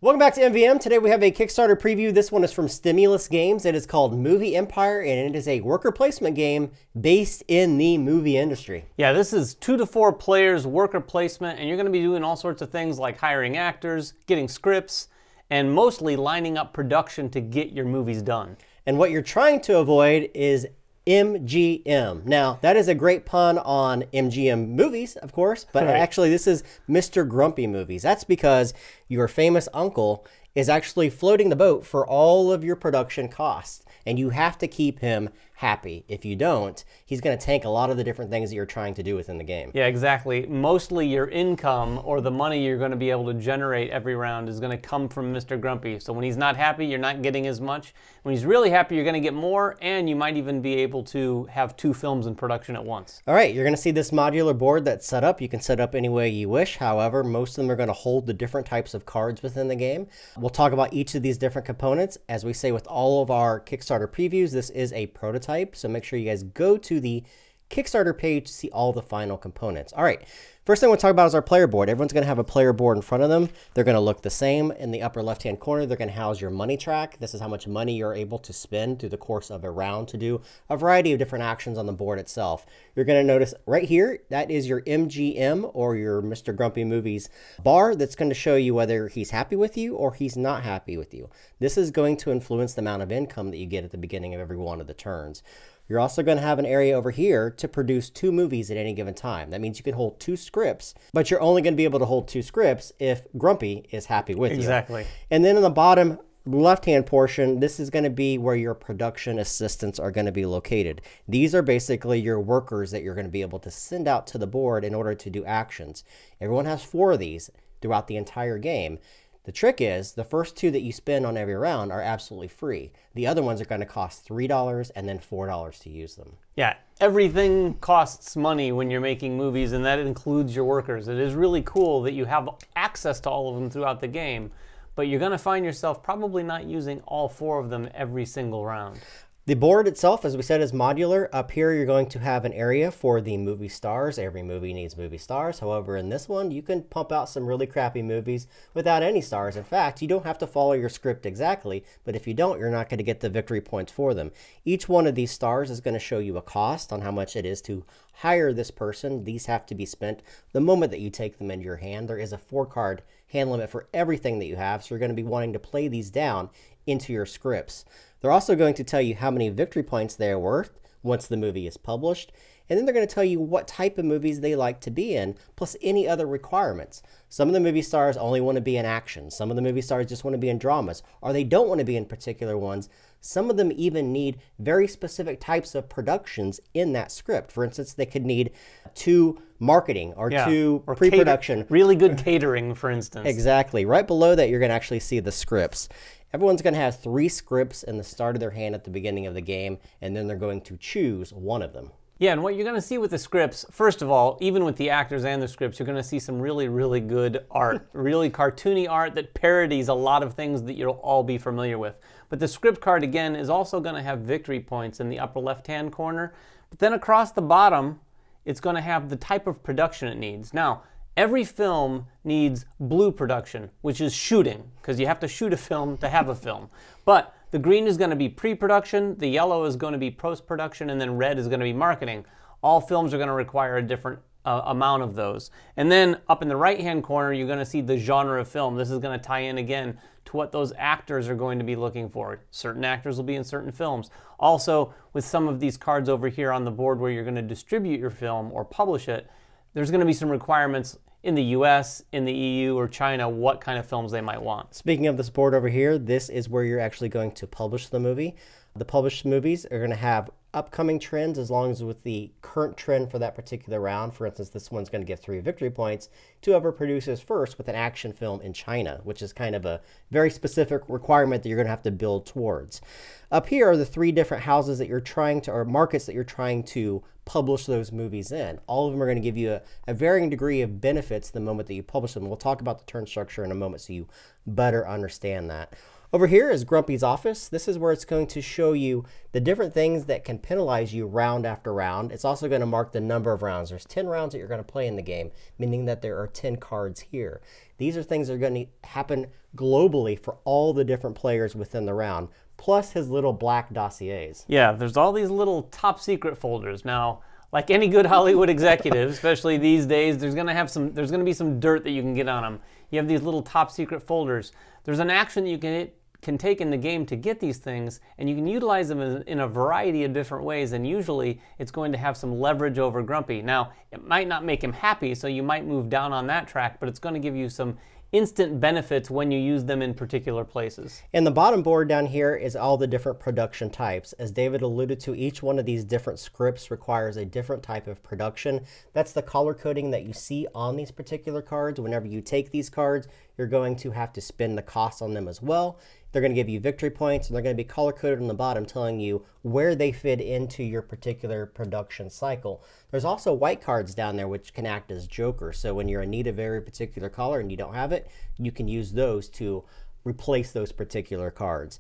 Welcome back to MVM. Today we have a Kickstarter preview. This one is from Stimulus Games. It is called Movie Empire, and it is a worker placement game based in the movie industry. Yeah, this is 2 to 4 players, worker placement, and you're going to be doing all sorts of things like hiring actors, getting scripts, and mostly lining up production to get your movies done. And what you're trying to avoid is MGM. Now, that is a great pun on MGM movies, of course, but actually this is Mr. Grumpy movies. That's because your famous uncle is actually floating the boat for all of your production costs, and you have to keep him happy. If you don't, he's going to tank a lot of the different things that you're trying to do within the game. Yeah, exactly. Mostly your income or the money you're going to be able to generate every round is going to come from Mr. Grumpy. So when he's not happy, you're not getting as much. When he's really happy, you're going to get more, and you might even be able to have 2 films in production at once. All right, you're going to see this modular board that's set up. You can set up any way you wish. However, most of them are going to hold the different types of cards within the game. We'll talk about each of these different components. As we say with all of our Kickstarter previews, this is a prototype. So make sure you guys go to the Kickstarter page to see all the final components. All right, first thing we'll talk about is our player board. Everyone's going to have a player board in front of them. They're going to look the same. In the upper left-hand corner, they're going to house your money track. This is how much money you're able to spend through the course of a round to do a variety of different actions on the board itself. You're going to notice right here, that is your MGM or your Mr. Grumpy Movies bar that's going to show you whether he's happy with you or he's not happy with you. This is going to influence the amount of income that you get at the beginning of every one of the turns. You're also going to have an area over here to produce 2 movies at any given time. That means you can hold 2 scripts, but you're only going to be able to hold 2 scripts if Grumpy is happy with you. Exactly. And then in the bottom left-hand portion, this is going to be where your production assistants are going to be located. These are basically your workers that you're going to be able to send out to the board in order to do actions. Everyone has 4 of these throughout the entire game. The trick is the first 2 that you spend on every round are absolutely free. The other ones are going to cost $3 and then $4 to use them. Yeah, everything costs money when you're making movies, and that includes your workers. It is really cool that you have access to all of them throughout the game, but you're going to find yourself probably not using all 4 of them every single round. The board itself, as we said, is modular. Up here, you're going to have an area for the movie stars. Every movie needs movie stars. However, in this one, you can pump out some really crappy movies without any stars. In fact, you don't have to follow your script exactly, but if you don't, you're not going to get the victory points for them. Each one of these stars is going to show you a cost on how much it is to hire this person. These have to be spent the moment that you take them into your hand. There is a 4-card hand limit for everything that you have, so you're going to be wanting to play these down into your scripts. They're also going to tell you how many victory points they're worth once the movie is published. And then they're going to tell you what type of movies they like to be in, plus any other requirements. Some of the movie stars only want to be in action. Some of the movie stars just want to be in dramas, or they don't want to be in particular ones. Some of them even need very specific types of productions in that script. For instance, they could need 2 marketing or 2 pre-production. Really good catering, for instance. Exactly. Right below that, you're going to actually see the scripts. Everyone's going to have 3 scripts in the start of their hand at the beginning of the game, and then they're going to choose one of them. Yeah, and what you're going to see with the scripts, first of all, even with the actors and the scripts, you're going to see some really, really good art, really cartoony art that parodies a lot of things that you'll all be familiar with. But the script card, again, is also going to have victory points in the upper left-hand corner. But then across the bottom, it's going to have the type of production it needs. Now, every film needs blue production, which is shooting, because you have to shoot a film to have a film. But the green is going to be pre-production, the yellow is going to be post-production, and then red is going to be marketing. All films are going to require a different amount of those. And then up in the right-hand corner, you're going to see the genre of film. This is going to tie in again to what those actors are going to be looking for. Certain actors will be in certain films. Also, with some of these cards over here on the board where you're going to distribute your film or publish it, there's going to be some requirements in the US, in the EU, or China, what kind of films they might want. Speaking of this board over here, this is where you're actually going to publish the movie. The published movies are going to have upcoming trends as long as with the current trend for that particular round. For instance, this one's going to get 3 victory points to whoever produces first with an action film in China, which is kind of a very specific requirement that you're going to have to build towards. Up here are the 3 different houses that you're trying to, or markets that you're trying to publish those movies in. All of them are going to give you a varying degree of benefits the moment that you publish them. We'll talk about the turn structure in a moment so you better understand that. Over here is Grumpy's office. This is where it's going to show you the different things that can penalize you round after round. It's also going to mark the number of rounds. There's 10 rounds that you're going to play in the game, meaning that there are 10 cards here. These are things that are going to happen globally for all the different players within the round, plus his little black dossiers. Yeah, there's all these little top secret folders. Now, like any good Hollywood executive, especially these days, there's going to be some dirt that you can get on them. You have these little top secret folders. There's an action that you can take in the game to get these things, and you can utilize them in a variety of different ways, and usually it's going to have some leverage over Grumpy. Now, it might not make him happy, so you might move down on that track, but it's going to give you some instant benefits when you use them in particular places. And the bottom board down here is all the different production types. As David alluded to, each one of these different scripts requires a different type of production. That's the color coding that you see on these particular cards. Whenever you take these cards, you're going to have to spend the cost on them as well. They're going to give you victory points, and they're going to be color-coded on the bottom telling you where they fit into your particular production cycle. There's also white cards down there which can act as jokers. So when you're in need of a very particular color and you don't have it, you can use those to replace those particular cards.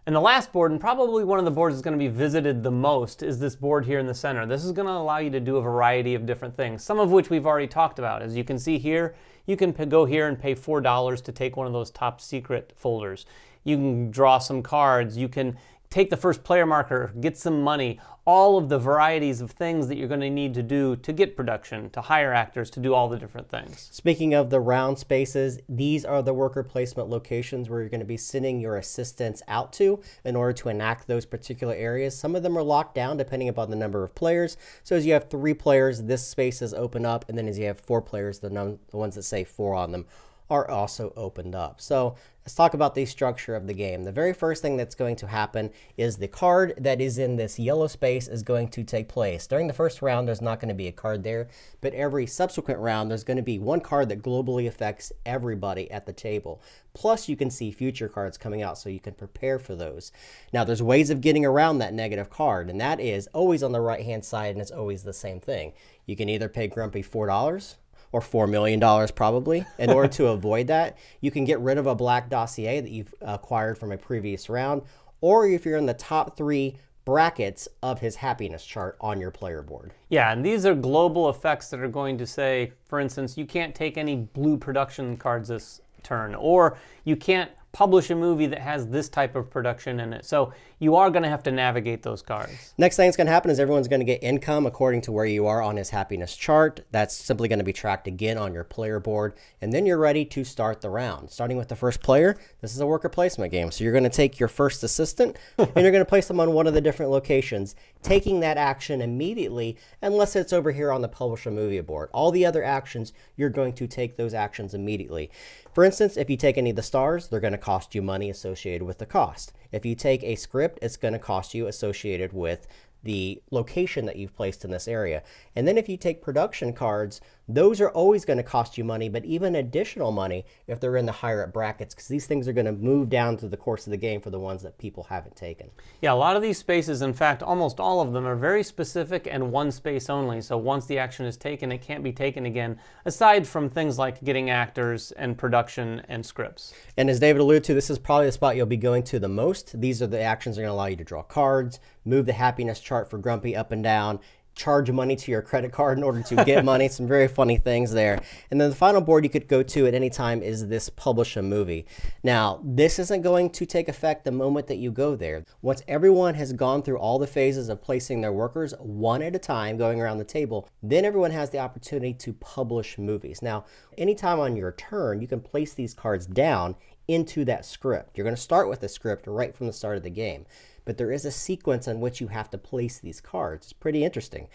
And the last board, and probably one of the boards that's going to be visited the most, is this board here in the center. This is going to allow you to do a variety of different things, some of which we've already talked about. As you can see here, you can go here and pay $4 to take one of those top secret folders. You can draw some cards. You can take the first player marker, get some money, all of the varieties of things that you're going to need to do to get production, to hire actors, to do all the different things. Speaking of the round spaces, these are the worker placement locations where you're going to be sending your assistants out to in order to enact those particular areas. Some of them are locked down depending upon the number of players. So as you have 3 players, this space is open up, and then as you have 4 players, the ones that say 4 on them are also opened up. So let's talk about the structure of the game. The very first thing that's going to happen is the card that is in this yellow space is going to take place. During the first round, there's not going to be a card there, but every subsequent round, there's going to be one card that globally affects everybody at the table. Plus, you can see future cards coming out, so you can prepare for those. Now, there's ways of getting around that negative card, and that is always on the right-hand side, and it's always the same thing. You can either pay Grumpy $4, or $4 million probably. In order to avoid that, you can get rid of a black dossier that you've acquired from a previous round, or if you're in the top 3 brackets of his happiness chart on your player board. Yeah, and these are global effects that are going to say, for instance, you can't take any blue production cards this turn, or you can't publish a movie that has this type of production in it. So you are going to have to navigate those cards. Next thing that's going to happen is everyone's going to get income according to where you are on his happiness chart. That's simply going to be tracked again on your player board. And then you're ready to start the round. Starting with the first player, this is a worker placement game. So you're going to take your first assistant and you're going to place them on one of the different locations, taking that action immediately, unless it's over here on the publish a movie board. All the other actions, you're going to take those actions immediately. For instance, if you take any of the stars, they're going to cost you money associated with the cost. If you take a script, it's going to cost you associated with the location that you've placed in this area. And then if you take production cards, those are always going to cost you money, but even additional money if they're in the higher up brackets, because these things are going to move down through the course of the game for the ones that people haven't taken. Yeah, a lot of these spaces, in fact, almost all of them are very specific and one space only. So once the action is taken, it can't be taken again, aside from things like getting actors and production and scripts. And as David alluded to, this is probably the spot you'll be going to the most. These are the actions that are going to allow you to draw cards, move the happiness chart for Grumpy up and down, charge money to your credit card in order to get money. Some very funny things there. And then the final board you could go to at any time is this publish a movie. Now, this isn't going to take effect the moment that you go there. Once everyone has gone through all the phases of placing their workers one at a time, going around the table, then everyone has the opportunity to publish movies. Now, anytime on your turn, you can place these cards down into that script. You're going to start with the script right from the start of the game. But there is a sequence in which you have to place these cards. It's pretty interesting.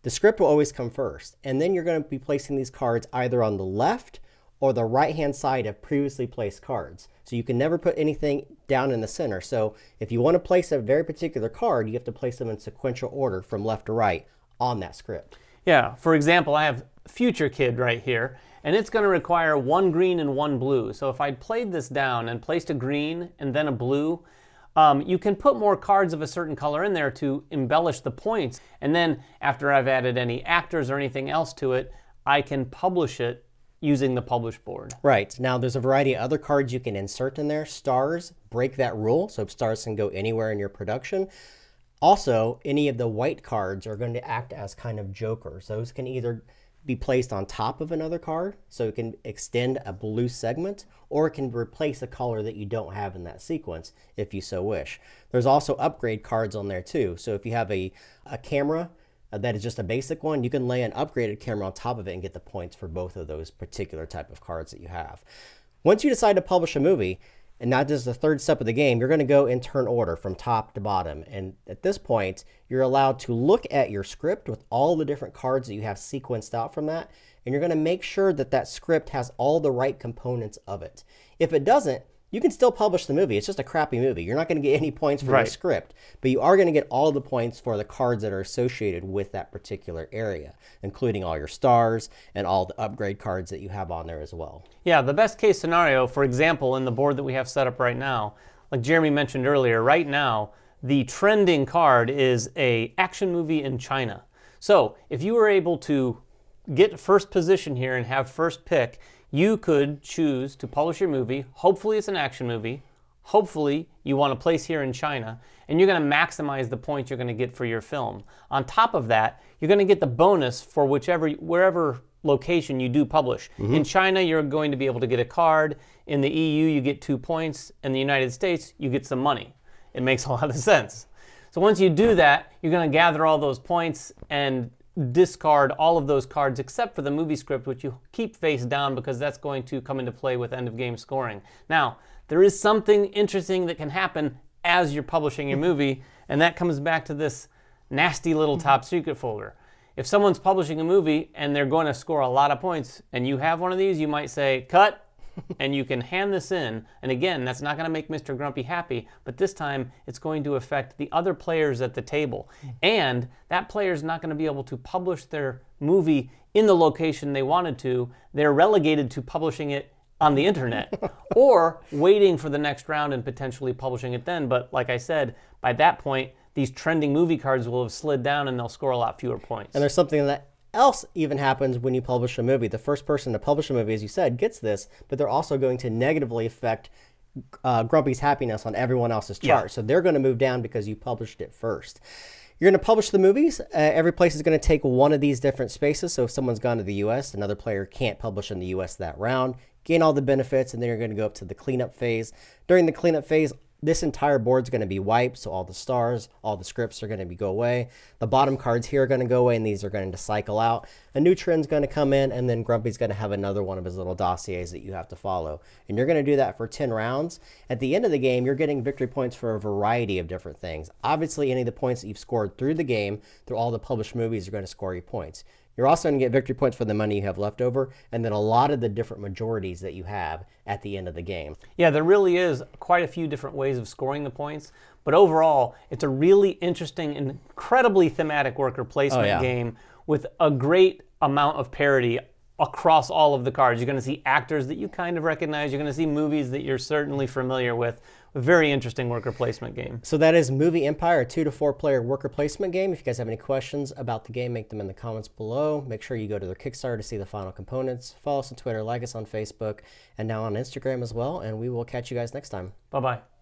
The script will always come first, and then you're going to be placing these cards either on the left or the right-hand side of previously placed cards. So you can never put anything down in the center. So if you want to place a very particular card, you have to place them in sequential order from left to right on that script. Yeah, for example, I have Future Kid right here, and it's going to require 1 green and 1 blue. So if I'd played this down and placed a green and then a blue, you can put more cards of a certain color in there to embellish the points. And then after I've added any actors or anything else to it, I can publish it using the publish board. Right. Now, there's a variety of other cards you can insert in there. Stars break that rule, so stars can go anywhere in your production. Also, any of the white cards are going to act as kind of jokers. Those can either be placed on top of another card, so it can extend a blue segment, or it can replace a color that you don't have in that sequence, if you so wish. There's also upgrade cards on there too. So if you have a camera that is just a basic one, you can lay an upgraded camera on top of it and get the points for both of those particular type of cards that you have. Once you decide to publish a movie, and that is the third step of the game, you're going to go in turn order from top to bottom. And at this point, you're allowed to look at your script with all the different cards that you have sequenced out from that. And you're going to make sure that that script has all the right components of it. If it doesn't, you can still publish the movie. It's just a crappy movie. You're not going to get any points for the script, but you are going to get all the points for the cards that are associated with that particular area, including all your stars and all the upgrade cards that you have on there as well. Yeah, the best case scenario, for example, in the board that we have set up right now, like Jeremy mentioned earlier, right now, the trending card is an action movie in China. So if you were able to get first position here and have first pick, you could choose to publish your movie. Hopefully it's an action movie. Hopefully you want to place here in China, and you're going to maximize the points you're going to get for your film. On top of that, you're going to get the bonus for wherever location you do publish. In China, you're going to be able to get a card. In the EU, you get 2 points. In the United States, you get some money. It makes a lot of sense. So once you do that, you're going to gather all those points and discard all of those cards except for the movie script, which you keep face down because that's going to come into play with end of game scoring. Now, there is something interesting that can happen as you're publishing your movie, and that comes back to this nasty little top secret folder. If someone's publishing a movie and they're going to score a lot of points and you have one of these, you might say, cut, and you can hand this in. And again, that's not going to make Mr. Grumpy happy, but this time it's going to affect the other players at the table. And that player is not going to be able to publish their movie in the location they wanted to. They're relegated to publishing it on the internet or waiting for the next round and potentially publishing it then. But like I said, by that point, these trending movie cards will have slid down and they'll score a lot fewer points. And there's something that else even happens when you publish a movie. The first person to publish a movie, as you said, gets this, but they're also going to negatively affect Grumpy's happiness on everyone else's chart. So they're going to move down because you published it first. You're going to publish the movies. Every place is going to take one of these different spaces. So if someone's gone to the US, another player can't publish in the US that round. Gain all the benefits, and then you're going to go up to the cleanup phase. During the cleanup phase, this entire board's going to be wiped, so all the stars, all the scripts are going to go away. The bottom cards here are going to go away, and these are going to cycle out. A new trend's going to come in, and then Grumpy's going to have another one of his little dossiers that you have to follow. And you're going to do that for 10 rounds. At the end of the game, you're getting victory points for a variety of different things. Obviously, any of the points that you've scored through the game, through all the published movies, are going to score you points. You're also going to get victory points for the money you have left over, and then a lot of the different majorities that you have at the end of the game. Yeah, there really is quite a few different ways of scoring the points, but overall, it's a really interesting and incredibly thematic worker placement game with a great amount of parity across all of the cards. You're going to see actors that you kind of recognize. You're going to see movies that you're certainly familiar with. A very interesting worker placement game. So that is Movie Empire, a 2 to 4 player worker placement game. If you guys have any questions about the game, make them in the comments below. Make sure you go to their Kickstarter to see the final components. Follow us on Twitter, like us on Facebook, and now on Instagram as well. And we will catch you guys next time. Bye-bye.